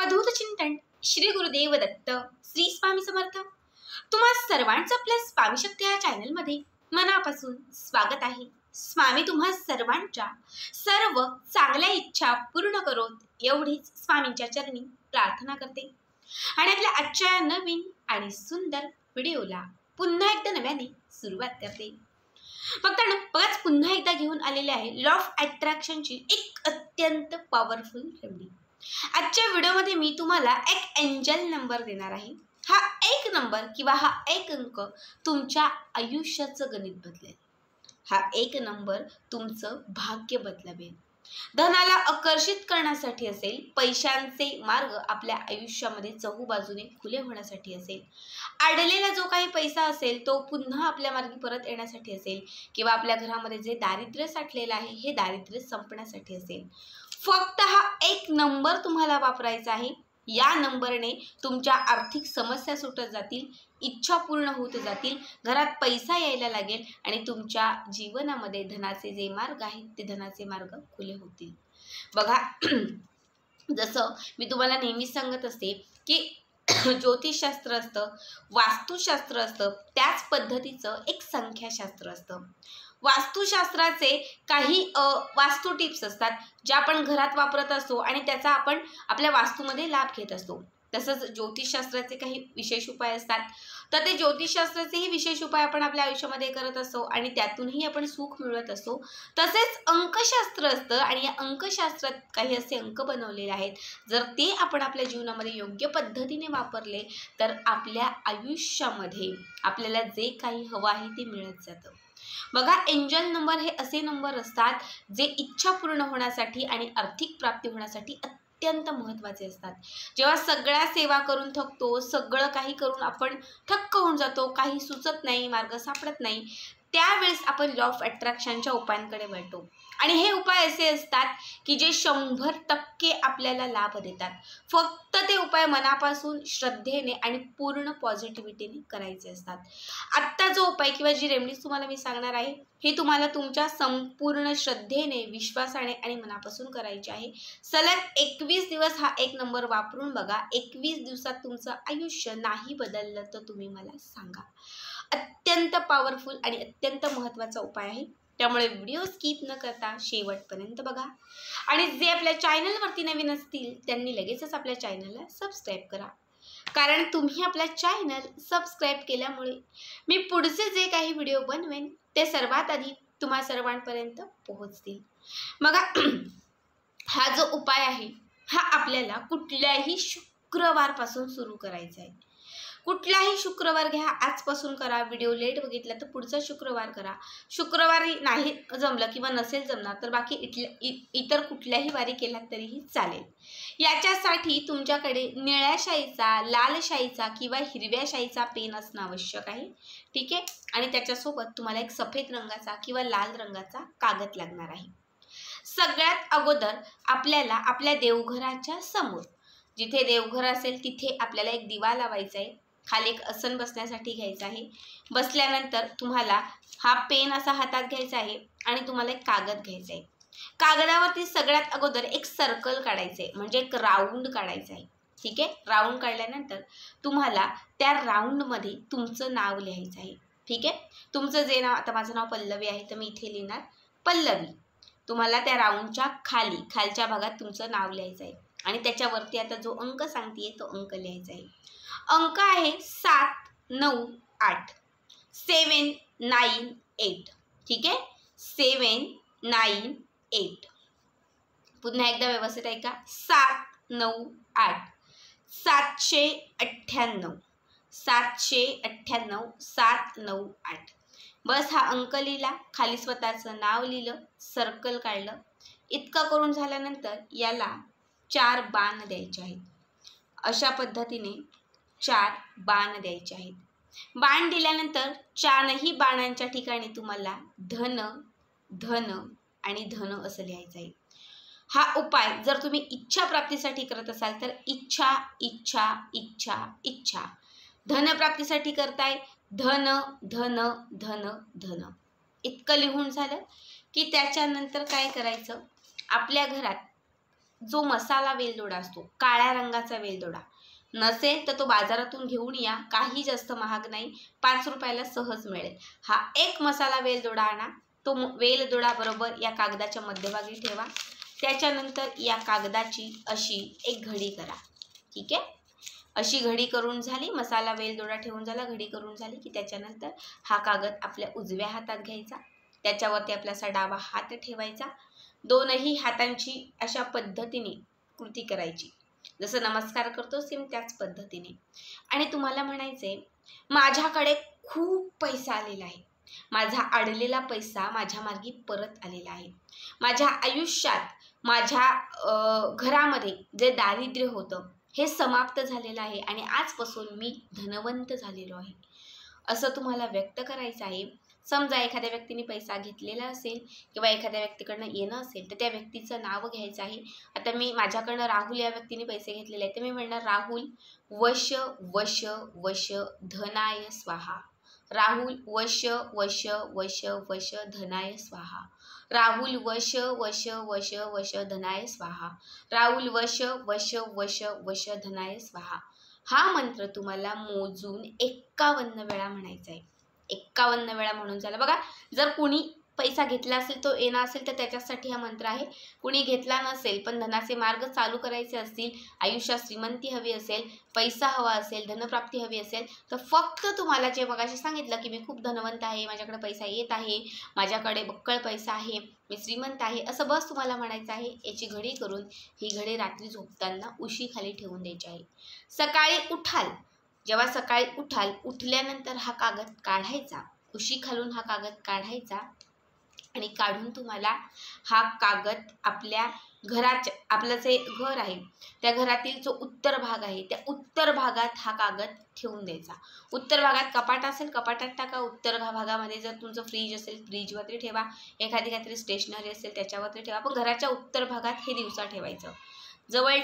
अवधूत चिंतन श्री गुरुदेव दत्त श्री स्वामी समर्थ। तुम्हा सर्वांचं आपल्या स्वामी शक्ती या चॅनल मध्ये मनापासून स्वागत आहे। स्वामी तुम्हा सर्वांच्या सर्व चांगल्या इच्छा पूर्ण करोत एवढीच स्वामींच्या चरणी प्रार्थना करते आणि आपल्या आजच्या नवीन आणि सुंदर व्हिडिओला पुन्हा एकदा नव्याने सुरुवात करते। बघताना बघाच पुन्हा एकदा घेऊन आलेले आहे लॉ ऑफ अट्रॅक्शनची एक अत्यंत पॉवरफुल रेमेडी। आजच्या व्हिडिओमध्ये मी तुम्हाला एक एंजल नंबर देणार आहे। हा एक नंबर किंवा हा एक अंक तुमच्या आयुष्याचं गणित बदलेल। हा एक नंबर तुमचं भाग्य बदलवेल, धनाला आकर्षित करण्यासाठी असेल, पैशांचे मार्ग आपल्या आयुष्यामध्ये चहूबाजूने खुले होण्यासाठी असेल, अडलेला जो काही पैसा असेल तो पुन्हा आपल्या मार्गी परत येण्यासाठी असेल, किंवा आपल्या घरामध्ये जे दारिद्र्य साठलेलं आहे हे दारिद्र्य संपण्यासाठी असेल। फक्त हा एक नंबर तुम्हाला वापरायचा आहे। या नंबरने तुमच्या आर्थिक समस्या सुटत जातील, इच्छा पूर्ण होत जातील, घरात पैसा यायला लागेल आणि तुमच्या जीवनामध्ये धनाचे जे मार्ग आहेत ते धनाचे मार्ग खुले होतील। बघा जसं मी तुम्हाला नेहमी सांगत असते की ज्योतिषशास्त्र असतं, वास्तुशास्त्र असतं, त्याच पद्धतीचं एक संख्याशास्त्र असतं। वास्तुशास्त्राचे काही वास्तू टिप्स असतात ज्या आपण घरात वापरत असतो आणि त्याचा आपण आपल्या वास्तूमध्ये लाभ घेत असतो। तसंच ज्योतिषशास्त्राचे काही विशेष उपाय असतात, तर ते ज्योतिषशास्त्राचेही विशेष उपाय आपण आपल्या आयुष्यामध्ये करत असतो आणि त्यातूनही आपण सुख मिळवत असतो। तसेच अंकशास्त्र असतं आणि या अंकशास्त्रात काही असे अंक बनवलेले आहेत, जर ते आपण आपल्या जीवनामध्ये योग्य पद्धतीने वापरले तर आपल्या आयुष्यामध्ये आपल्याला जे काही हवं आहे ते मिळत जातं। बघा एंजल नंबर हे असे नंबर असतात जे इच्छा पूर्ण होण्यासाठी आणि आर्थिक प्राप्ती होण्यासाठी अत्यंत महत्त्वाचे असतात। जेव्हा सगळ्या सेवा करून थकतो, सगळं काही करून आपण थक्क होऊन जातो, काही सुचत नाही, मार्ग सापडत नाही, त्यावेळेस आपण लॉ ऑफ अट्रॅक्शनच्या उपायांकडे वळतो आणि हे उपाय असे असतात की जे 100% आपल्याला लाभ देतात। फक्त ते उपाय मनापासून श्रद्धेने आणि पूर्ण पॉझिटिव्हिटीने करायचे असतात। आत्ता जो उपाय किंवा जी रेमेडी तुम्हाला मी सांगणार आहे हे तुम्हाला तुमच्या संपूर्ण श्रद्धेने, विश्वासाने आणि मनापासून करायचे आहे। सलग 21 दिवस हा एक नंबर वापरून बघा। 21 दिवसात तुमचं आयुष्य नाही बदललं तर तुम्ही मला सांगा। अत्यंत पॉवरफुल आणि अत्यंत महत्त्वाचा उपाय आहे, त्यामुळे व्हिडिओ स्किप न करता शेवटपर्यंत बघा आणि जे आपल्या चॅनलवरती नवीन असतील त्यांनी लगेचच आपल्या चॅनलला सबस्क्राईब करा, कारण तुम्ही आपल्या चॅनल सबस्क्राईब केल्यामुळे मी पुढचे जे काही व्हिडिओ बनवेन ते सर्वात आधी तुम्हा सर्वांपर्यंत पोहोचतील। बघा हा जो उपाय आहे हा आपल्याला कुठल्याही शुक्रवारपासून सुरू करायचा आहे। कुठलाही शुक्रवार घ्या, आजपासून करा। व्हिडिओ लेट बघितला तर पुढचा शुक्रवार करा। शुक्रवारी नाही जमलं किंवा नसेल जमणार तर बाकी इतर कुठल्याही वारी केला तरीही चालेल। याच्यासाठी तुमच्याकडे निळ्या शाईचा, लाल शाईचा किंवा हिरव्या शाईचा पेन असणं आवश्यक आहे, ठीक आहे। आणि त्याच्यासोबत तुम्हाला एक सफेद रंगाचा किंवा लाल रंगाचा कागद लागणार आहे। सगळ्यात अगोदर आपल्याला आपल्या देवघराच्या समोर, जिथे देवघर असेल तिथे आपल्याला एक दिवा लावायचा आहे, खाली एक आसन बसण्यासाठी घ्यायचं आहे। बसल्यानंतर तुम्हाला हा पेन असा हातात घ्यायचा आहे आणि तुम्हाला एक कागद घ्यायचा आहे। कागदावरती सगळ्यात अगोदर एक सर्कल काढायचं आहे, म्हणजे एक राऊंड काढायचं आहे, ठीक आहे। राऊंड काढल्यानंतर तुम्हाला त्या राऊंडमध्ये तुमचं नाव लिहायचं आहे, ठीक आहे। तुमचं जे नाव, आता माझं नाव पल्लवी आहे तर मी इथे लिहिणार पल्लवी। तुम्हाला त्या राऊंडच्या खालच्या भागात तुमचं नाव लिहायचं आहे आणि त्याच्यावरती आता जो अंक सांगते तो अंक लिहायचा आहे। अंक आहे 7, 9, 8, 7, 9, 8, ठीक आहे। 7, 9, 8 पुन्हा एकदा व्यवस्थित ऐका। 7, 9, 8 798, 798, 7, 9, 8 बस हा अंक लिहिला, खाली स्वतःचं नाव लिहिलं, सर्कल काढलं। इतकं करून झाल्यानंतर याला 4 बाण द्यायचे आहेत। अशा पद्धतीने 4 बाण द्यायचे आहेत। बाण दिल्यानंतर 4ही बाणांच्या ठिकाणी तुम्हाला धन, धन आणि धन असं लिहायचं आहे। हा उपाय जर तुम्ही इच्छा प्राप्तीसाठी करत असाल तर इच्छा इच्छा इच्छा इच्छा, धन प्राप्तीसाठी करताय धन धन धन धन। इतकं लिहून झालं की त्याच्यानंतर काय करायचं, आपल्या घरात जो मसाला वेलदोडा असतो, काळ्या रंगाचा वेलदोडा नसेल तर तो बाजारातून घेऊन या, काही जास्त महाग नाही, 5 रुपयाला सहज मिळेल. हा एक मसाला वेलदोडा आणा, तो वेलदोडा बरोबर या कागदाच्या मध्यभागी ठेवा. त्याच्यानंतर या कागदाची अशी एक घडी करा. ठीक आहे, अशी घडी करून झाली, मसाला वेलदोडा ठेवून झाला, घडी करून झाली की त्याच्यानंतर हा कागद आपल्या उजव्या हातात घ्यायचा, त्याच्यावरती आपला असा डावा हात ठेवायचा, दोनही हातांची अशा पद्धतीने कृती करायची, जसं नमस्कार करतो सेम त्याच पद्धतीने. आणि तुम्हाला म्हणायचंय, माझ्याकडे खूप पैसा आलेला आहे, माझा अडलेला पैसा माझ्या मार्गी परत आलेला आहे, माझ्या आयुष्यात माझ्या घरामध्ये जे दारिद्र्य होतं हे समाप्त झालेलं आहे आणि आजपासून मी धनवंत झालेलो आहे, असं तुम्हाला व्यक्त करायचं आहे. समजा एखाद्या व्यक्तीने पैसा घेतलेला असेल किंवा एखाद्या व्यक्तीकडनं येणं असेल तर त्या व्यक्तीचं नाव घ्यायचं आहे. आता मी माझ्याकडनं राहुल या व्यक्तीने पैसे घेतलेले आहेत, तर मी म्हणणार राहुल वश वश वश धनाय स्वाहा, राहुल वश वश वश वश धनाय स्वाहा, राहुल वश वश वश वश धनाय स्वाहा, राहुल वश वश वश वश धनाय स्वाहा. हा मंत्र तुम्हाला मोजून 51 वेळा म्हणायचा आहे. 51 वेळा म्हणून झाला. बघा, जर कुणी पैसा घेतला असेल, तो येणार असेल तर त्याच्यासाठी हा मंत्र आहे. कुणी घेतला नसेल पण धनाचे मार्ग चालू करायचे असतील, आयुष्यात श्रीमंती हवी असेल, पैसा हवा असेल, धनप्राप्ती हवी असेल, तर फक्त तुम्हाला जे मगाशी सांगितलं की मी खूप धनवंत आहे, माझ्याकडे पैसा येत आहे, माझ्याकडे बक्कळ पैसा आहे, मी श्रीमंत आहे, असं बस तुम्हाला म्हणायचं आहे. याची घडी करून ही घडी रात्री झोपताना उशीखाली ठेवून द्यायची आहे. सकाळी उठाल, जेव्हा सकाळी उठाल, उठल्यानंतर हा कागद काढायचा, उशीखालून हा कागद काढायचा आणि काढून तुम्हाला हा कागद आपल्या घराच्या, आपलं जे घर आहे त्या घरातील जो उत्तर भाग आहे त्या उत्तर भागात हा कागद ठेवून द्यायचा. उत्तर भागात कपाट असेल कपाटात टाका, उत्तर भागामध्ये जर तुमचं फ्रीज असेल फ्रीजवरती ठेवा, एखादी काहीतरी स्टेशनरी असेल त्याच्यावरती ठेवा, पण घराच्या उत्तर भागात हे दिवसा ठेवायचं. जवळ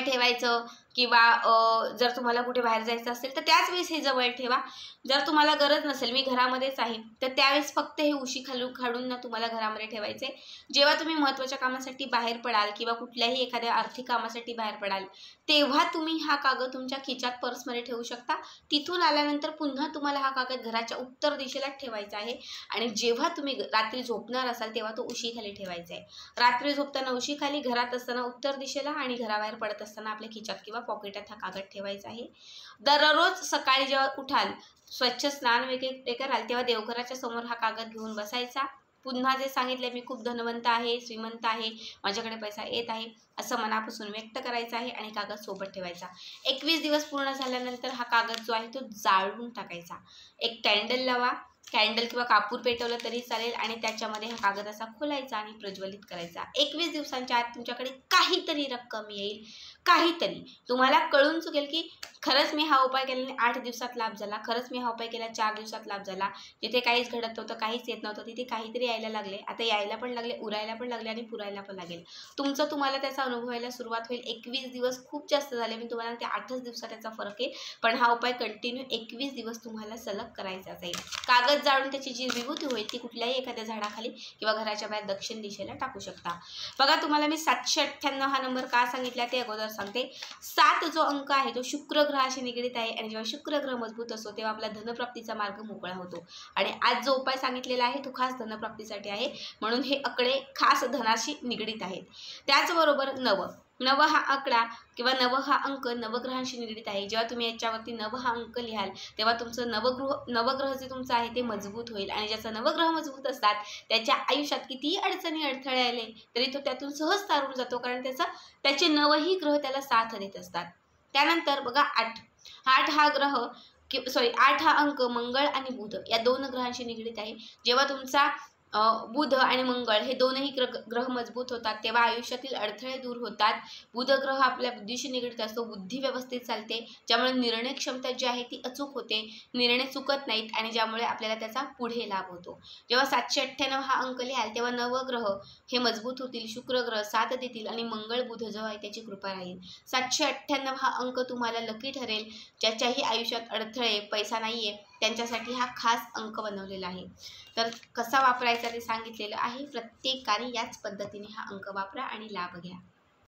ठेवायचं किंवा जर तुम्हाला कुठे बाहेर जायचं असेल तर त्याच वेळेस हे जवळ ठेवा. जर तुम्हाला गरज नसेल, मी घरामध्येच आहे, तर त्यावेळेस फक्त हे उशी काढून ना तुम्हाला घरामध्ये ठेवायचे. जेव्हा तुम्ही महत्त्वाच्या कामासाठी बाहेर पडाल किंवा कुठल्याही एखाद्या आर्थिक कामासाठी बाहेर पडाल तेव्हा तुम्ही हा कागद तुमच्या खिशात पर्समध्ये ठेवू शकता. तिथून आल्यानंतर पुन्हा तुम्हाला हा कागद घराच्या उत्तर दिशेला ठेवायचा आहे आणि जेव्हा तुम्ही रात्री झोपणार असाल तेव्हा तो उशीखाली ठेवायचा आहे. रात्री झोपताना उशीखाली, घरात असताना उत्तर दिशेला आणि घराबाहेर पडत असताना आपल्या खिशात किंवा पॉकेटात हा कागद ठेवायचा आहे. दररोज सकाळी जेव्हा उठाल, स्वच्छ स्नान वगैरे कराल, तेव्हा देवघराच्या समोर हा कागद घेऊन बसायचा. पुन्हा जे सांगितले, मी खूप धनवंत आहे, श्रीमंत आहे, माझ्याकडे पैसा येत आहे, असं मनापासून व्यक्त करायचं आहे आणि कागद सोबत ठेवायचा. 21 दिवस पूर्ण झाल्यानंतर हा कागद जो आहे तो जाळून टाकायचा. एक कॅन्डल लावा, कॅन्डल किंवा कापूर पेटवलं तरी चालेल आणि त्याच्यामध्ये हा कागद असा खोलायचा आणि प्रज्वलित करायचा. 21 दिवसांच्या आत तुमच्याकडे काहीतरी रक्कम येईल, काहीतरी तुम्हाला कळून चुकेल की खरंच मी हा उपाय केल्याने 8 दिवसात लाभ झाला, खरंच मी हा उपाय केला 4 दिवसात लाभ झाला, जिथे काहीच घडत नव्हतं, काहीच येत नव्हतं, तिथे काहीतरी यायला लागले, आता यायला पण लागले, उरायला पण लागले आणि पुरायला पण लागेल. तुम्हाला त्याचा अनुभव यायला सुरुवात होईल. 21 दिवस खूप जास्त झाले, मी तुम्हाला ते 8च दिवसात त्याचा फरक येईल, पण हा उपाय कंटिन्यू 21 दिवस तुम्हाला सलग करायचा जाईल. कागद जाळून त्याची जी विभूती होईल ती कुठल्याही एखाद्या झाडाखाली किंवा घराच्या बाहेर दक्षिण दिशेला टाकू शकता. बघा, तुम्हाला मी 798 हा नंबर का सांगितला ते अगोदर सांगते. 7 जो अंक आहे तो शुक्र ग्रहाशी निगडीत आहे आणि जेव्हा शुक्र ग्रह मजबूत असतो तेव्हा आपला धनप्राप्तीचा मार्ग मोकळा होतो. आणि आज जो उपाय सांगितलेला आहे तो खास धनप्राप्तीसाठी आहे, म्हणून हे आकडे खास धनाशी निगडीत आहेत. त्याचबरोबर 9 हा आकडा किंवा 9 हा अंक नवग्रहांशी निगडीत आहे. जेव्हा तुम्ही याच्यावरती 9 हा अंक लिहाल तेव्हा तुमचं नवग्रह जे तुमचं आहे ते मजबूत होईल आणि ज्याचा नवग्रह मजबूत असतात त्याच्या आयुष्यात कितीही अडचणी अडथळे आले तरी तो त्यातून सहज तारून जातो, कारण त्याचे 9ही ग्रह त्याला साथ देत असतात. त्यानंतर बघा 8 हा अंक मंगळ आणि बुध या 2 ग्रहांशी निगडीत आहे. जेव्हा तुमचा बुध आणि मंगळ हे दोनही ग्रह मजबूत होतात तेव्हा आयुष्यातील अडथळे दूर होतात. बुध ग्रह आपल्या बुद्धीशी निगडीत असतो, बुद्धी व्यवस्थित चालते, ज्यामुळे निर्णय क्षमता जी आहे ती अचूक होते, निर्णय चुकत नाहीत आणि ज्यामुळे आपल्याला त्याचा पुढे लाभ होतो. जेव्हा 798 हा अंक लिहाल तेव्हा नवग्रह हे मजबूत होतील, शुक्र ग्रह साथ देतील आणि मंगळ बुध जो आहे त्याची कृपा राहील. 798 हा अंक तुम्हाला लकी ठरेल. ज्याच्याही आयुष्यात अडथळे, पैसा नाहीये, त्यांच्यासाठी हा खास अंक बनवलेला आहे. तर कसा वापरायचा ते सांगितलेलं आहे. प्रत्येकाने याच पद्धतीने हा अंक वापरा आणि लाभ घ्या.